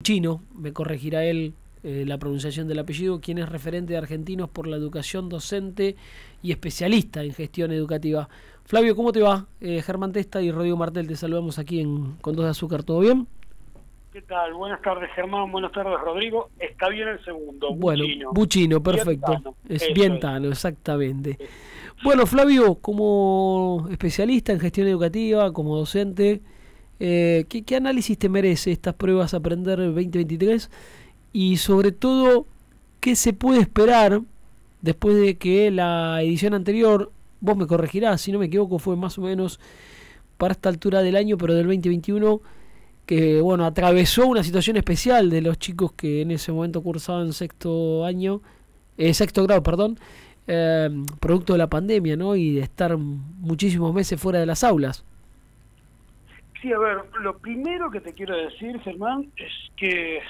Chino, me corregirá él la pronunciación del apellido, quien es referente de Argentinos por la Educación Docente y especialista en gestión educativa. Flavio, ¿cómo te va? Germán Testa y Rodrigo Martel, te saludamos aquí Con Dos de Azúcar, ¿todo bien? ¿Qué tal? Buenas tardes, Germán. Buenas tardes, Rodrigo. Está bien el segundo, Bueno, Buchino. Buchino, perfecto. Vientano. Es Vientano, exactamente. Bueno, Flavio, como especialista en gestión educativa, como docente, ¿qué análisis te merece estas pruebas Aprender 2023? Y sobre todo, ¿qué se puede esperar después de que la edición anterior, vos me corregirás, si no me equivoco, fue más o menos para esta altura del año, pero del 2021, que bueno, atravesó una situación especial de los chicos que en ese momento cursaban sexto grado, perdón, producto de la pandemia, ¿no? Y de estar muchísimos meses fuera de las aulas. Sí, a ver, lo primero que te quiero decir, Germán, es que,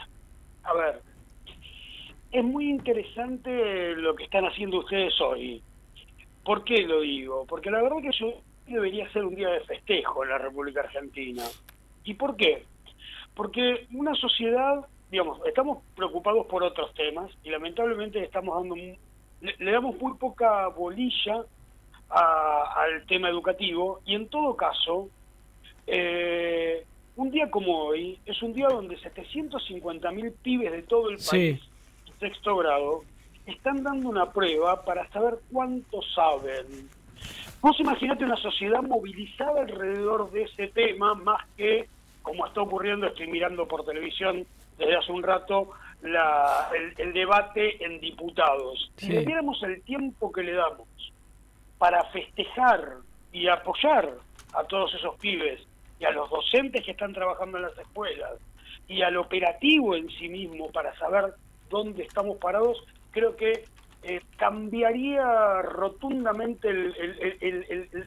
a ver, es muy interesante lo que están haciendo ustedes hoy. ¿Por qué lo digo? Porque la verdad que eso debería ser un día de festejo en la República Argentina. ¿Y por qué? Porque una sociedad, digamos, estamos preocupados por otros temas y lamentablemente le damos muy poca bolilla al tema educativo, y en todo caso, un día como hoy es un día donde 750.000 pibes de todo el país, sexto grado, están dando una prueba para saber cuánto saben. Vos imaginate una sociedad movilizada alrededor de ese tema, más que, como está ocurriendo, estoy mirando por televisión desde hace un rato, el debate en diputados. Si le diéramos el tiempo que le damos para festejar y apoyar a todos esos pibes y a los docentes que están trabajando en las escuelas y al operativo en sí mismo para saber dónde estamos parados, creo que cambiaría rotundamente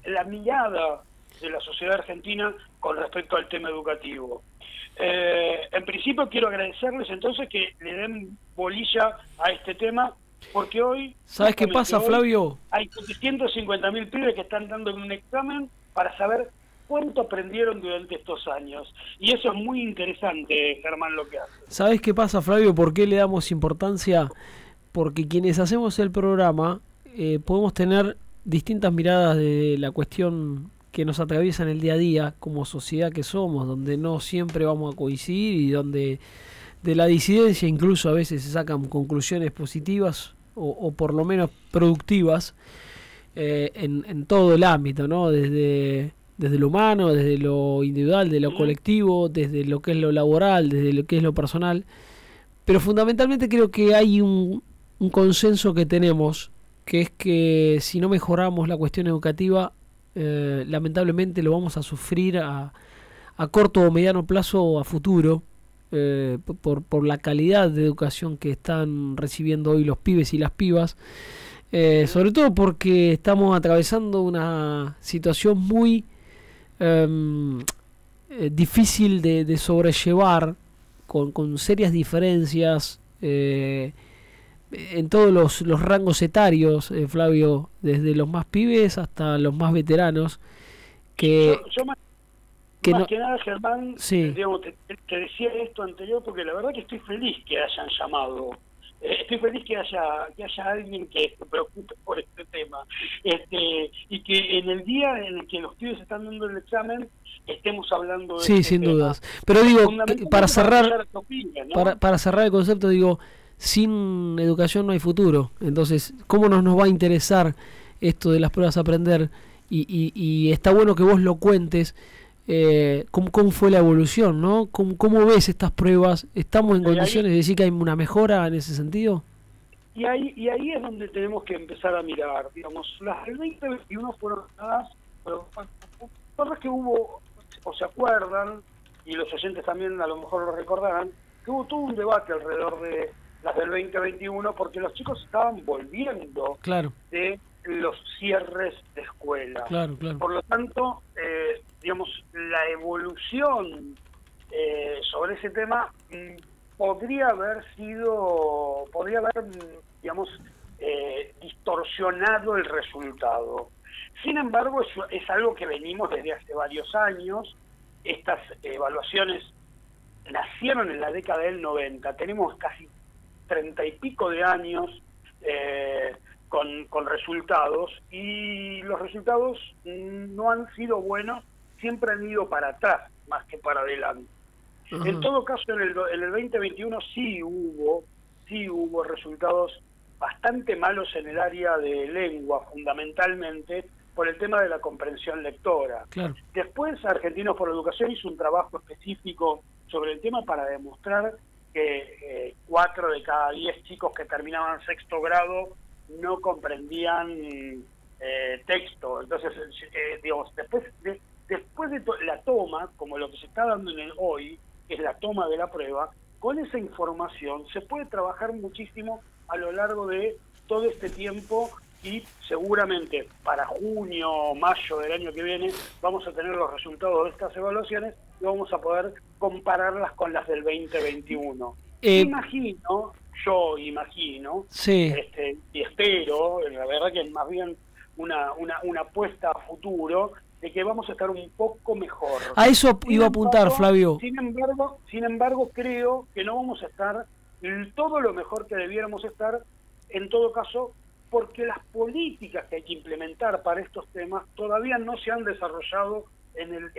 la mirada de la sociedad argentina con respecto al tema educativo. En principio quiero agradecerles entonces que le den bolilla a este tema, porque hoy... ¿Sabes qué pasa, Flavio? Hay 750.000 pibes que están dando un examen para saber cuánto aprendieron durante estos años. Y eso es muy interesante, Germán, lo que hace. ¿Sabes qué pasa, Flavio? ¿Por qué le damos importancia? Porque quienes hacemos el programa podemos tener distintas miradas de la cuestión que nos atraviesa en el día a día como sociedad que somos, donde no siempre vamos a coincidir y donde de la disidencia incluso a veces se sacan conclusiones positivas o por lo menos productivas en todo el ámbito, ¿no? Desde lo humano, desde lo individual, de lo colectivo, desde lo que es lo laboral, desde lo que es lo personal. Pero fundamentalmente creo que hay un consenso que tenemos, que es que si no mejoramos la cuestión educativa, lamentablemente lo vamos a sufrir a corto o mediano plazo a futuro, por la calidad de educación que están recibiendo hoy los pibes y las pibas, sobre todo porque estamos atravesando una situación muy difícil de sobrellevar, con serias diferencias en todos los rangos etarios, Flavio, desde los más pibes hasta los más veteranos. Yo más que nada, Germán, digamos, te decía esto anterior porque la verdad que estoy feliz que hayan llamado. Estoy feliz que haya alguien que se preocupe por este tema, y que en el día en el que los pibes están dando el examen estemos hablando de este sin tema. dudas. Pero digo, para cerrar el concepto, digo, sin educación no hay futuro. Entonces, ¿cómo nos va a interesar esto de las pruebas Aprender? Y está bueno que vos lo cuentes. ¿Cómo fue la evolución, ¿no? ¿Cómo ves estas pruebas? ¿Estamos en condiciones de decir que hay una mejora en ese sentido? Y ahí es donde tenemos que empezar a mirar. Digamos, las del 2021 fueron dadas, pero cosas que hubo, o se acuerdan, y los oyentes también a lo mejor lo recordarán, que hubo todo un debate alrededor de las del 2021 porque los chicos estaban volviendo de los cierres de escuela. Por lo tanto, digamos, la evolución sobre ese tema podría haber, digamos, distorsionado el resultado. Sin embargo, es algo que venimos desde hace varios años. Estas evaluaciones nacieron en la década del 90, tenemos casi 30 y pico de años con resultados, y los resultados no han sido buenos, siempre han ido para atrás más que para adelante. En todo caso, en el 2021 sí hubo resultados bastante malos en el área de lengua, fundamentalmente por el tema de la comprensión lectora. Claro. Después, Argentinos por la Educación hizo un trabajo específico sobre el tema para demostrar que 4 de cada 10 chicos que terminaban sexto grado no comprendían texto. Entonces, digamos, después de la toma, como lo que se está dando en el hoy, que es la toma de la prueba, con esa información se puede trabajar muchísimo a lo largo de todo este tiempo, y seguramente para junio o mayo del año que viene vamos a tener los resultados de estas evaluaciones y vamos a poder compararlas con las del 2021. Yo imagino, sí. Y espero, la verdad que más bien una apuesta a futuro, de que vamos a estar un poco mejor. A eso iba a apuntar, Flavio. Sin embargo, creo que no vamos a estar todo lo mejor que debiéramos estar, en todo caso, porque las políticas que hay que implementar para estos temas todavía no se han desarrollado en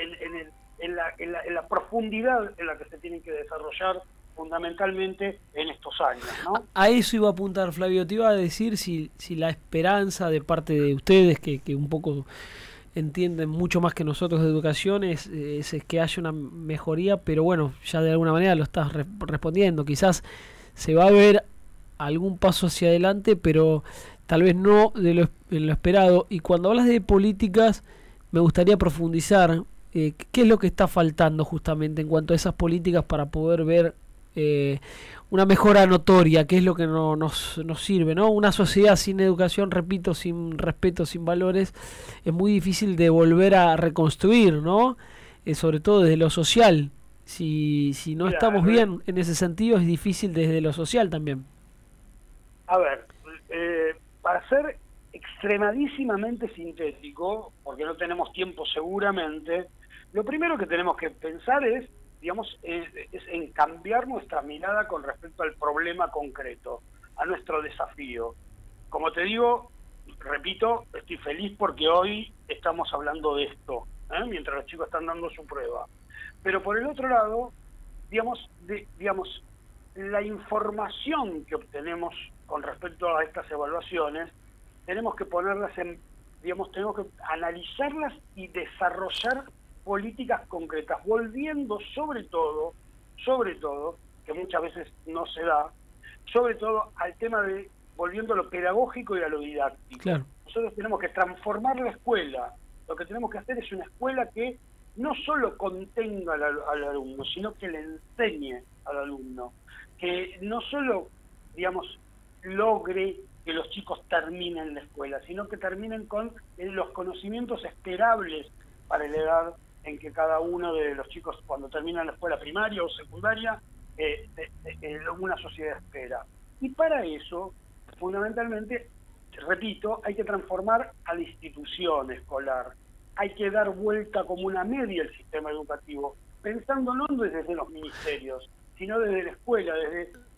la profundidad en la que se tienen que desarrollar fundamentalmente en estos años, ¿no? A eso iba a apuntar, Flavio. Te iba a decir si la esperanza de parte de ustedes, que un poco entienden mucho más que nosotros de educación, es que haya una mejoría, pero bueno, ya de alguna manera lo estás respondiendo. Quizás se va a ver algún paso hacia adelante, pero tal vez no de lo esperado. Y cuando hablas de políticas, me gustaría profundizar qué es lo que está faltando justamente en cuanto a esas políticas para poder ver una mejora notoria, qué es lo que nos sirve, ¿no? Una sociedad sin educación, repito, sin respeto, sin valores, es muy difícil de volver a reconstruir, ¿no? Sobre todo desde lo social. Si no estamos bien en ese sentido, es difícil desde lo social también. A ver, para ser extremadísimamente sintético, porque no tenemos tiempo seguramente, lo primero que tenemos que pensar es en cambiar nuestra mirada con respecto al problema concreto, a nuestro desafío. Como te digo, repito, estoy feliz porque hoy estamos hablando de esto, mientras los chicos están dando su prueba. Pero por el otro lado, la información que obtenemos con respecto a estas evaluaciones, tenemos que ponerlas tenemos que analizarlas y desarrollar políticas concretas, volviendo sobre todo, que muchas veces no se da, sobre todo al tema volviendo a lo pedagógico y a lo didáctico. Claro. Nosotros tenemos que transformar la escuela. Lo que tenemos que hacer es una escuela que no solo contenga al alumno, sino que le enseñe al alumno, que no solo, logre que los chicos terminen la escuela, sino que terminen con los conocimientos esperables para la edad en que cada uno de los chicos, cuando terminan la escuela primaria o secundaria, una sociedad espera. Y para eso, fundamentalmente, repito, hay que transformar a la institución escolar, hay que dar vuelta como una media el sistema educativo, pensando no desde los ministerios, sino desde la escuela,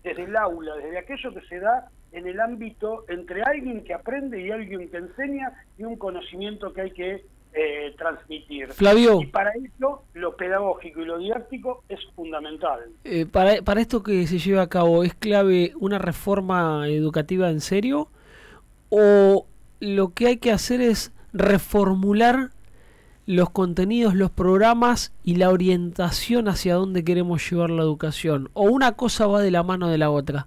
desde el aula, desde aquello que se da en el ámbito entre alguien que aprende y alguien que enseña, y un conocimiento que hay que transmitir. Flavio, y para eso lo pedagógico y lo didáctico es fundamental. Para esto que se lleva a cabo, ¿es clave una reforma educativa en serio? ¿O lo que hay que hacer es reformular los contenidos, los programas y la orientación hacia dónde queremos llevar la educación? ¿O una cosa va de la mano de la otra?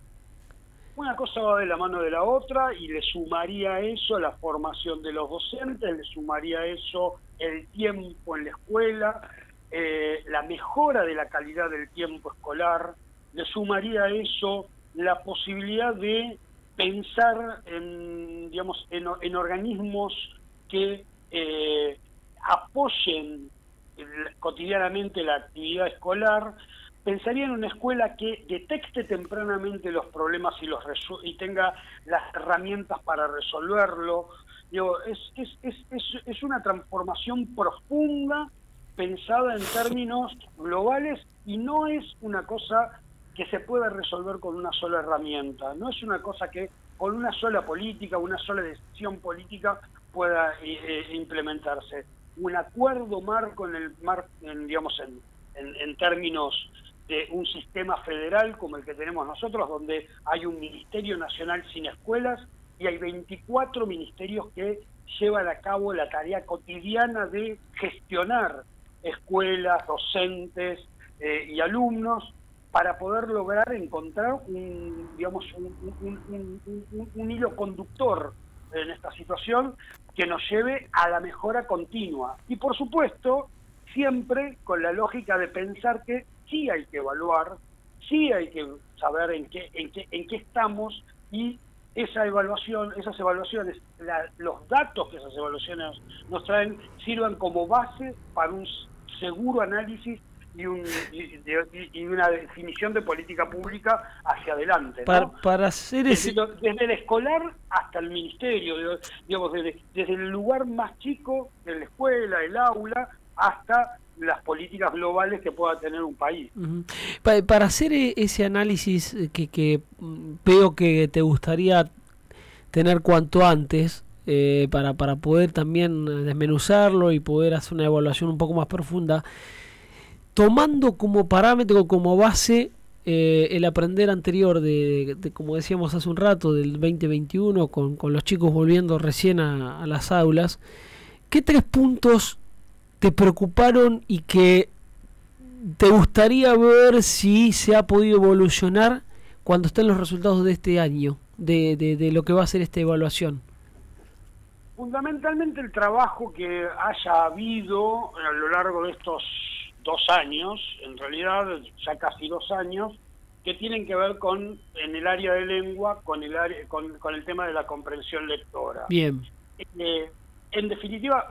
Una cosa va de la mano de la otra, y le sumaría a eso la formación de los docentes, le sumaría a eso el tiempo en la escuela, la mejora de la calidad del tiempo escolar, le sumaría a eso la posibilidad de pensar en organismos que apoyen cotidianamente la actividad escolar. Pensaría en una escuela que detecte tempranamente los problemas y tenga las herramientas para resolverlo. Es una transformación profunda pensada en términos globales y no es una cosa que se pueda resolver con una sola herramienta, no es una cosa que con una sola política, una sola decisión política pueda implementarse. Un acuerdo marco en términos de un sistema federal como el que tenemos nosotros, donde hay un Ministerio Nacional sin escuelas y hay 24 ministerios que llevan a cabo la tarea cotidiana de gestionar escuelas, docentes y alumnos, para poder lograr encontrar un hilo conductor en esta situación que nos lleve a la mejora continua. Y por supuesto, siempre con la lógica de pensar que sí hay que evaluar, sí hay que saber en qué estamos, y esas evaluaciones, los datos que esas evaluaciones nos traen, sirvan como base para un seguro análisis y una definición de política pública hacia adelante, ¿no? Para hacer desde el escolar hasta el ministerio, digamos, desde el lugar más chico de la escuela, el aula, hasta las políticas globales que pueda tener un país. Para hacer ese análisis que veo que te gustaría tener cuanto antes, para poder también desmenuzarlo y poder hacer una evaluación un poco más profunda, tomando como parámetro, como base, el aprender anterior de como decíamos hace un rato, del 2021, con los chicos volviendo recién a las aulas, ¿qué 3 puntos te preocuparon y que te gustaría ver si se ha podido evolucionar cuando estén los resultados de este año, de lo que va a ser esta evaluación? Fundamentalmente el trabajo que haya habido a lo largo de estos 2 años, en realidad ya casi 2 años, que tienen que ver en el área de lengua, con el tema de la comprensión lectora. Bien. En definitiva,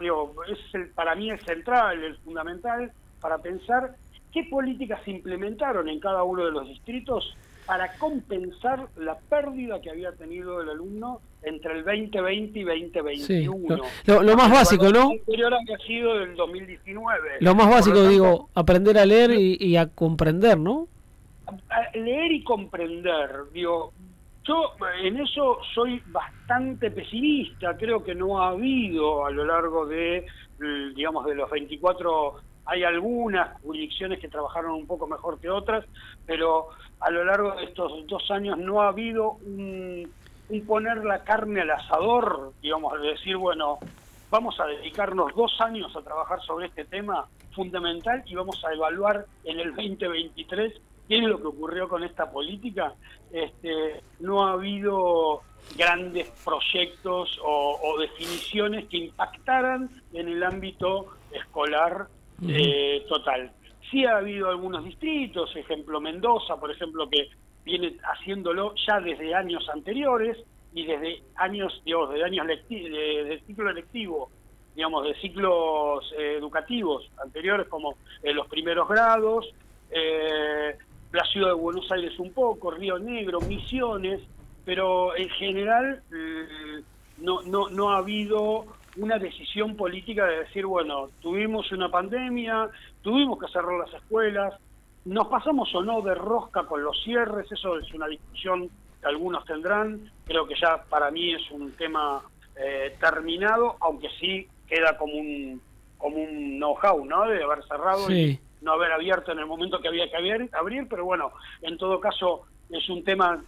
para mí es central, es fundamental, para pensar qué políticas se implementaron en cada uno de los distritos para compensar la pérdida que había tenido el alumno entre el 2020 y 2021. Sí, lo más básico, ¿no? El anterior había sido del 2019. Lo más básico, digo, aprender a leer y a comprender, ¿no? A leer y comprender, digo, yo en eso soy bastante pesimista. Creo que no ha habido a lo largo de los 24, hay algunas jurisdicciones que trabajaron un poco mejor que otras, pero a lo largo de estos 2 años no ha habido un poner la carne al asador, digamos, de decir, bueno, vamos a dedicarnos 2 años a trabajar sobre este tema fundamental y vamos a evaluar en el 2023 qué es lo que ocurrió con esta política. No ha habido grandes proyectos o definiciones que impactaran en el ámbito escolar total. Sí ha habido algunos distritos, ejemplo Mendoza, por ejemplo, que viene haciéndolo ya desde años anteriores y desde años, de ciclo lectivo, digamos, de ciclos educativos anteriores, como los primeros grados, la ciudad de Buenos Aires un poco, Río Negro, Misiones, pero en general no ha habido una decisión política de decir, bueno, tuvimos una pandemia, tuvimos que cerrar las escuelas, nos pasamos o no de rosca con los cierres. Eso es una discusión que algunos tendrán. Creo que ya para mí es un tema terminado, aunque sí queda como un know-how, ¿no? De haber cerrado y no haber abierto en el momento que había que abrir, pero bueno, en todo caso es un tema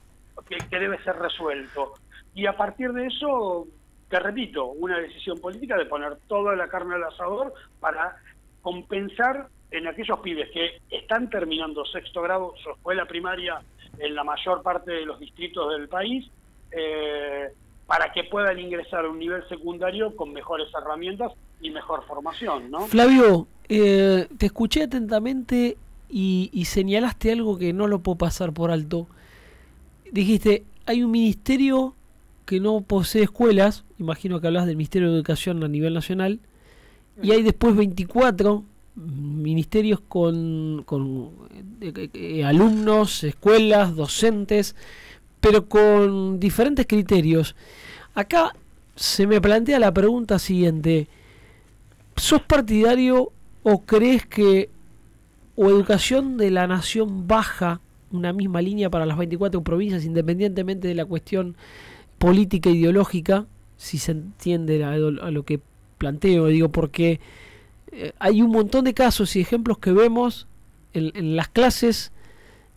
que debe ser resuelto. Y a partir de eso, te repito, una decisión política de poner toda la carne al asador para compensar en aquellos pibes que están terminando 6º grado, su escuela primaria en la mayor parte de los distritos del país, para que puedan ingresar a un nivel secundario con mejores herramientas y mejor formación, ¿no? Flavio, te escuché atentamente y señalaste algo que no lo puedo pasar por alto. Dijiste, hay un ministerio que no posee escuelas, imagino que hablas del Ministerio de Educación a nivel nacional, y hay después 24 ministerios con alumnos, escuelas, docentes, pero con diferentes criterios. Acá se me plantea la pregunta siguiente: ¿sos partidario ¿O crees que o educación de la nación baja una misma línea para las 24 provincias, independientemente de la cuestión política e ideológica, si se entiende a lo que planteo? Digo, porque hay un montón de casos y ejemplos que vemos en las clases,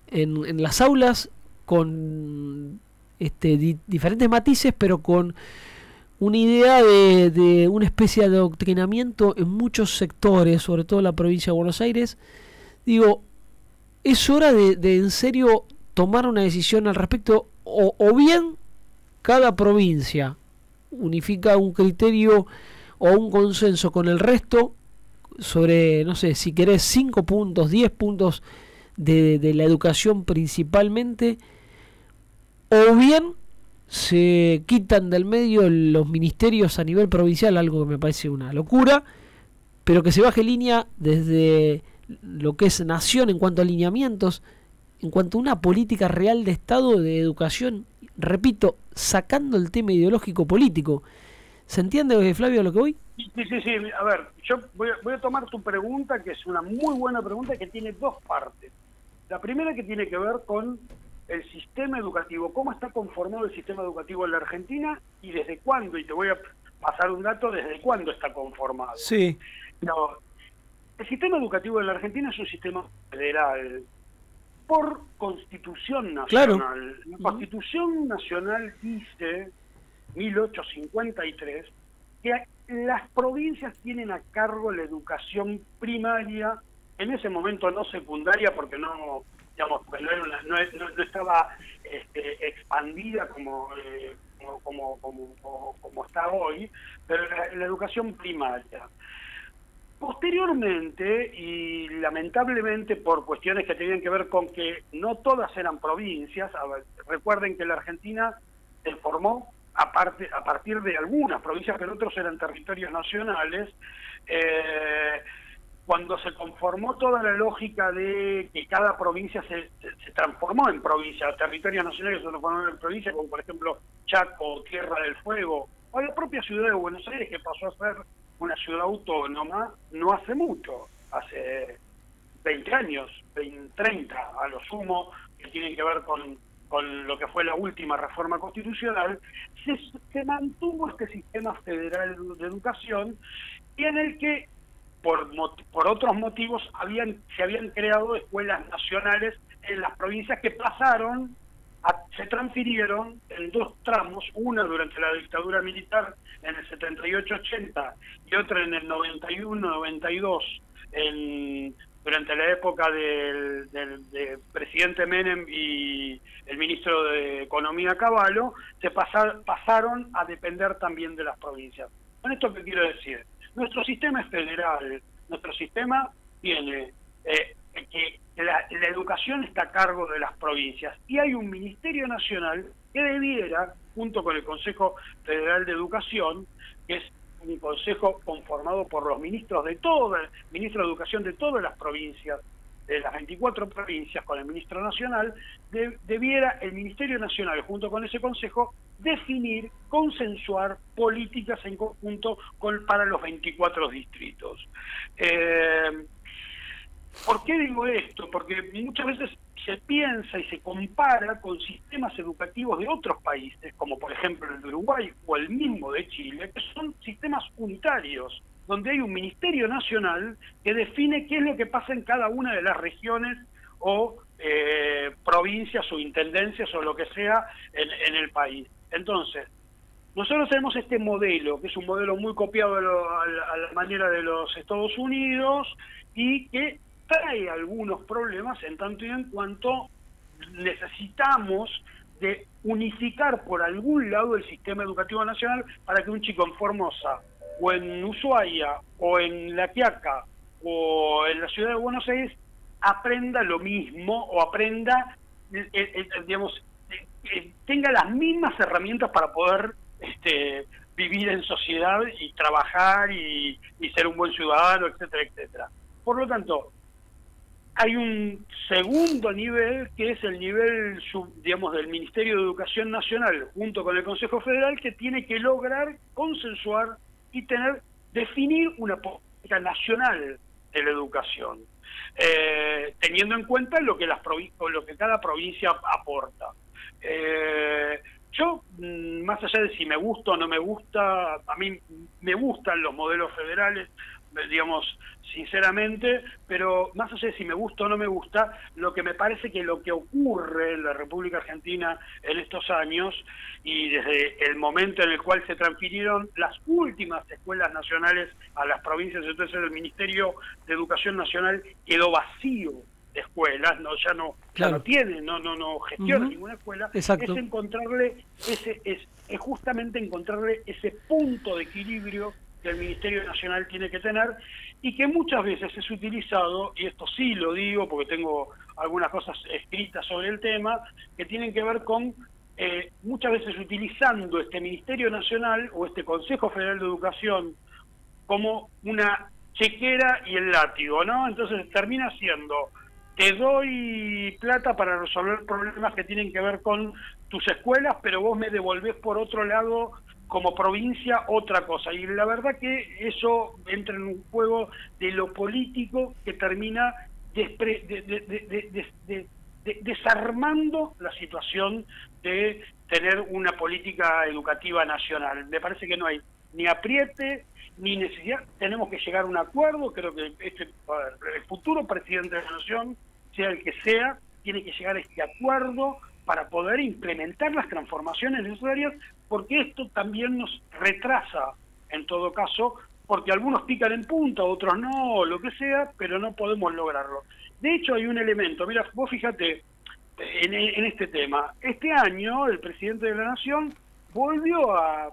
en las aulas, con diferentes matices, pero con una idea de una especie de adoctrinamiento en muchos sectores, sobre todo en la provincia de Buenos Aires. Digo, es hora de en serio tomar una decisión al respecto, o bien cada provincia unifica un criterio o un consenso con el resto sobre, no sé, si querés 5 puntos, 10 puntos de la educación principalmente, o bien se quitan del medio los ministerios a nivel provincial, algo que me parece una locura, pero que se baje línea desde lo que es nación en cuanto a alineamientos, en cuanto a una política real de Estado de educación, repito, sacando el tema ideológico político. ¿Se entiende, Flavio, a lo que voy? Sí. A ver, yo voy a tomar tu pregunta, que es una muy buena pregunta, que tiene dos partes. La primera, que tiene que ver con el sistema educativo, cómo está conformado el sistema educativo en la Argentina y desde cuándo, y te voy a pasar un dato desde cuándo está conformado. Sí. No, el sistema educativo en la Argentina es un sistema federal por Constitución Nacional. Claro. La Constitución Nacional dice, 1853, que las provincias tienen a cargo la educación primaria, en ese momento no secundaria, porque no, digamos, porque no estaba expandida como está hoy, pero la educación primaria. Posteriormente, y lamentablemente por cuestiones que tenían que ver con que no todas eran provincias, recuerden que la Argentina se formó a partir de algunas provincias, pero otros eran territorios nacionales. Cuando se conformó toda la lógica de que cada provincia se transformó en provincia, territorios nacionales se transformaron en provincia, como por ejemplo Chaco, Tierra del Fuego, o la propia ciudad de Buenos Aires, que pasó a ser una ciudad autónoma no hace mucho, hace 20 años, 30 a lo sumo, que tienen que ver con lo que fue la última reforma constitucional. Se mantuvo este sistema federal de educación, y en el que por otros motivos se habían creado escuelas nacionales en las provincias que se transfirieron en dos tramos, una durante la dictadura militar en el 78-80 y otra en el 91-92 durante la época del presidente Menem y el ministro de Economía Cavallo, pasaron a depender también de las provincias. ¿Con esto qué quiero decir? Nuestro sistema es federal, nuestro sistema tiene que la educación está a cargo de las provincias, y hay un Ministerio Nacional que debiera, junto con el Consejo Federal de Educación, que es un consejo conformado por los ministros de Educación de todas las provincias, de las 24 provincias, con el ministro nacional, debiera el Ministerio Nacional, junto con ese consejo, definir, consensuar políticas en conjunto para los 24 distritos. ¿Por qué digo esto? Porque muchas veces se piensa y se compara con sistemas educativos de otros países, como por ejemplo el de Uruguay o el mismo de Chile, que son sistemas unitarios, donde hay un Ministerio Nacional que define qué es lo que pasa en cada una de las regiones o provincias o intendencias o lo que sea en el país. Entonces, nosotros tenemos este modelo, que es un modelo muy copiado a la manera de los Estados Unidos, y que trae algunos problemas en tanto y en cuanto necesitamos de unificar por algún lado el sistema educativo nacional para que un chico en Formosa o en Ushuaia o en La Quiaca o en la ciudad de Buenos Aires aprenda lo mismo, o aprenda, digamos, tenga las mismas herramientas para poder vivir en sociedad y trabajar y ser un buen ciudadano, etcétera, etcétera. Por lo tanto, hay un segundo nivel, que es el nivel, digamos, del Ministerio de Educación Nacional, junto con el Consejo Federal, que tiene que lograr consensuar y definir una política nacional de la educación, teniendo en cuenta lo que cada provincia aporta. Yo, más allá de si me gusta o no me gusta, a mí me gustan los modelos federales, digamos, sinceramente, pero más allá de si me gusta o no me gusta, lo que me parece que lo que ocurre en la República Argentina en estos años, y desde el momento en el cual se transfirieron las últimas escuelas nacionales a las provincias, entonces el Ministerio de Educación Nacional quedó vacío de escuelas, ya no tiene, no gestiona ninguna escuela. Exacto. Es encontrarle es justamente encontrarle ese punto de equilibrio que el Ministerio Nacional tiene que tener, y que muchas veces es utilizado, y esto sí lo digo porque tengo algunas cosas escritas sobre el tema, que tienen que ver con muchas veces utilizando este Ministerio Nacional o este Consejo Federal de Educación como una chequera y el látigo, ¿no? Entonces termina siendo: te doy plata para resolver problemas que tienen que ver con tus escuelas, pero vos me devolvés por otro lado, como provincia, otra cosa. Y la verdad que eso entra en un juego de lo político que termina desarmando la situación de tener una política educativa nacional. Me parece que no hay ni apriete ni necesidad. Tenemos que llegar a un acuerdo. Creo que el futuro presidente de la Nación, sea el que sea, tiene que llegar a este acuerdo para poder implementar las transformaciones necesarias, porque esto también nos retrasa, en todo caso, porque algunos pican en punta, otros no, lo que sea, pero no podemos lograrlo. De hecho, hay un elemento, mira, vos fíjate en este tema. Este año el presidente de la Nación volvió a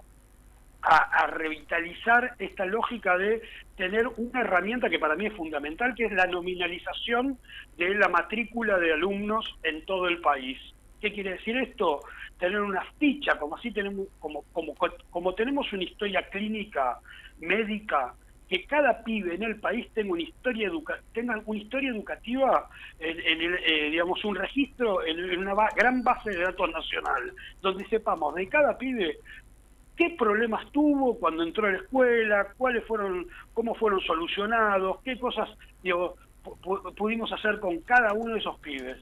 revitalizar esta lógica de tener una herramienta que para mí es fundamental, que es la nominalización de la matrícula de alumnos en todo el país. ¿Qué quiere decir esto? Tener una ficha, como así tenemos, como tenemos una historia clínica, médica, que cada pibe en el país tenga una historia educativa, digamos, un registro en una gran base de datos nacional, donde sepamos de cada pibe qué problemas tuvo cuando entró a la escuela, cómo fueron solucionados, qué cosas pudimos hacer con cada uno de esos pibes.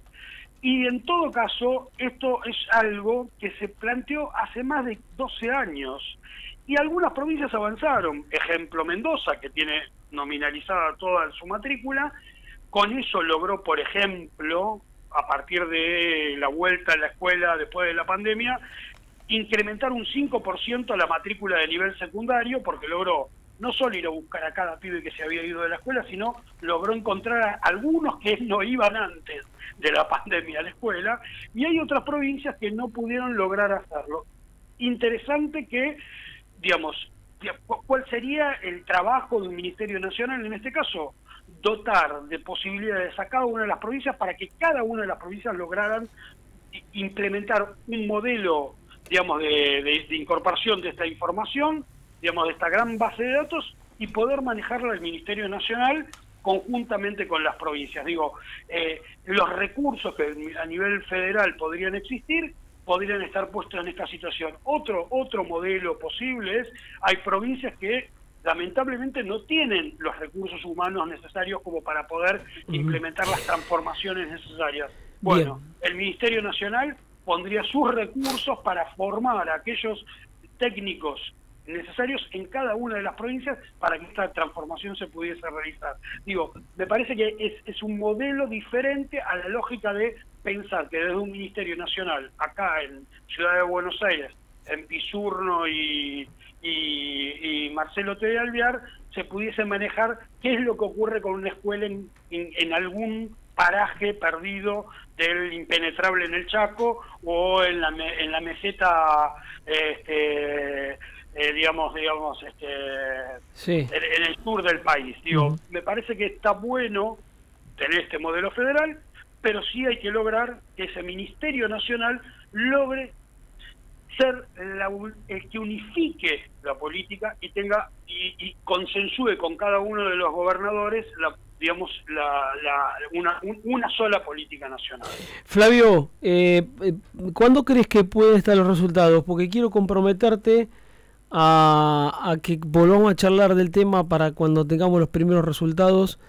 Y en todo caso, esto es algo que se planteó hace más de 12 años, y algunas provincias avanzaron. Ejemplo, Mendoza, que tiene nominalizada toda su matrícula, con eso logró, por ejemplo, a partir de la vuelta a la escuela después de la pandemia, incrementar un 5% la matrícula de nivel secundario, porque logró no solo ir a buscar a cada pibe que se había ido de la escuela, sino logró encontrar a algunos que no iban antes de la pandemia a la escuela, y hay otras provincias que no pudieron lograr hacerlo. Interesante que, digamos, ¿cuál sería el trabajo de un Ministerio Nacional en este caso? Dotar de posibilidades a cada una de las provincias para que cada una de las provincias lograran implementar un modelo, digamos, de incorporación de esta información, digamos, de esta gran base de datos, y poder manejarla el Ministerio Nacional conjuntamente con las provincias. Digo, los recursos que a nivel federal podrían existir, podrían estar puestos en esta situación. Otro modelo posible es, hay provincias que lamentablemente no tienen los recursos humanos necesarios como para poder implementar las transformaciones necesarias. Bueno, el Ministerio Nacional pondría sus recursos para formar a aquellos técnicos necesarios en cada una de las provincias para que esta transformación se pudiese realizar. Digo, me parece que es un modelo diferente a la lógica de pensar que desde un Ministerio Nacional, acá en Ciudad de Buenos Aires, en Pisurno y Marcelo T. de Alvear, se pudiese manejar qué es lo que ocurre con una escuela en algún paraje perdido del impenetrable en el Chaco, o en la meseta, sí, en el sur del país. Digo, me parece que está bueno tener este modelo federal, pero sí hay que lograr que ese Ministerio Nacional logre ser el que unifique la política y tenga y consensúe con cada uno de los gobernadores una sola política nacional. Flavio, ¿cuándo crees que pueden estar los resultados? Porque quiero comprometerte a que volvamos a charlar del tema para cuando tengamos los primeros resultados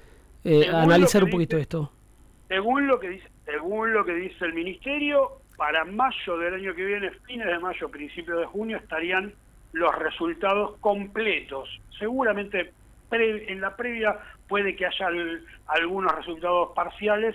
analizar un poquito esto. Según lo que dice el Ministerio, para mayo del año que viene, fines de mayo, principios de junio, estarían los resultados completos. Seguramente en la previa puede que haya algunos resultados parciales.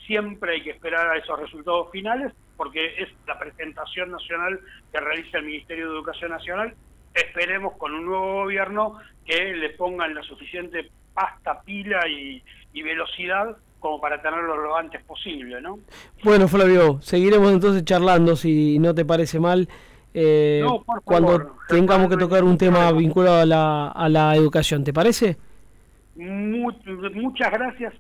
Siempre hay que esperar a esos resultados finales, porque es la presentación nacional que realiza el Ministerio de Educación Nacional. Esperemos con un nuevo gobierno que le pongan la suficiente pasta, pila y velocidad como para tenerlo lo antes posible, ¿no? Bueno, Flavio, seguiremos entonces charlando, si no te parece mal, no, por cuando favor, tengamos que tocar un tema vinculado a la educación, ¿te parece? Muchas gracias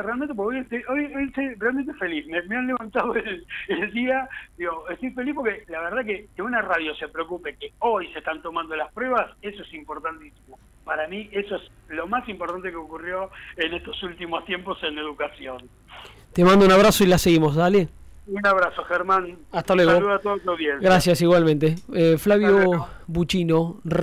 realmente, porque hoy estoy realmente feliz. Me han levantado el día, digo, estoy feliz porque la verdad que una radio se preocupe que hoy se están tomando las pruebas, eso es importantísimo. Para mí eso es lo más importante que ocurrió en estos últimos tiempos en la educación. Te mando un abrazo y la seguimos, dale. Un abrazo, Germán. Hasta luego. Saludos a todos los días. Gracias, igualmente. Flavio Buchino.